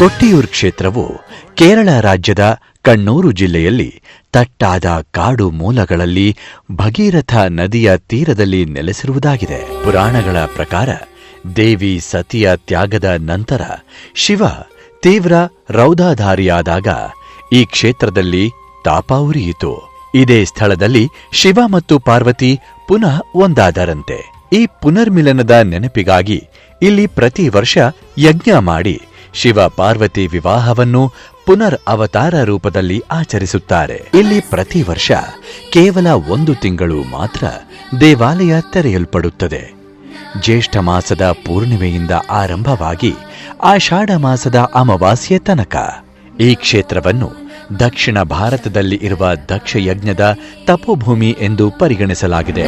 ಕೊಟ್ಟಿಯೂರ್ ಕ್ಷೇತ್ರವು ಕೇರಳ ರಾಜ್ಯದ ಕಣ್ಣೂರು ಜಿಲ್ಲೆಯಲ್ಲಿ ತಟ್ಟಾದ ಕಾಡು ಮೂಲಗಳಲ್ಲಿ ಭಗೀರಥ ನದಿಯ ತೀರದಲ್ಲಿ ನೆಲೆಸಿರುವುದಾಗಿದೆ. ಪುರಾಣಗಳ ಪ್ರಕಾರ ದೇವಿ ಸತಿಯ ತ್ಯಾಗದ ನಂತರ ಶಿವ ತೀವ್ರ ರೌದಾಧಾರಿಯಾದಾಗ ಈ ಕ್ಷೇತ್ರದಲ್ಲಿ ತಾಪ ಉರಿಯಿತು. ಇದೇ ಸ್ಥಳದಲ್ಲಿ ಶಿವ ಮತ್ತು ಪಾರ್ವತಿ ಪುನಃ ಒಂದಾದರಂತೆ. ಈ ಪುನರ್ಮಿಲನದ ನೆನಪಿಗಾಗಿ ಇಲ್ಲಿ ಪ್ರತಿ ವರ್ಷ ಯಜ್ಞ ಮಾಡಿ ಶಿವ ಪಾರ್ವತಿ ವಿವಾಹವನ್ನು ಪುನರ್ ಅವತಾರ ರೂಪದಲ್ಲಿ ಆಚರಿಸುತ್ತಾರೆ. ಇಲ್ಲಿ ಪ್ರತಿ ವರ್ಷ ಕೇವಲ 1 ತಿಂಗಳು ಮಾತ್ರ ದೇವಾಲಯ ತೆರೆಯಲ್ಪಡುತ್ತದೆ. ಜ್ಯೇಷ್ಠ ಮಾಸದ ಪೂರ್ಣಿಮೆಯಿಂದ ಆರಂಭವಾಗಿ ಆಷಾಢ ಮಾಸದ ಅಮಾವಾಸ್ಯೆ ತನಕ. ಈ ಕ್ಷೇತ್ರವನ್ನು ದಕ್ಷಿಣ ಭಾರತದಲ್ಲಿ ಇರುವ ದಕ್ಷ ಯಜ್ಞದ ತಪೋಭೂಮಿ ಎಂದು ಪರಿಗಣಿಸಲಾಗಿದೆ.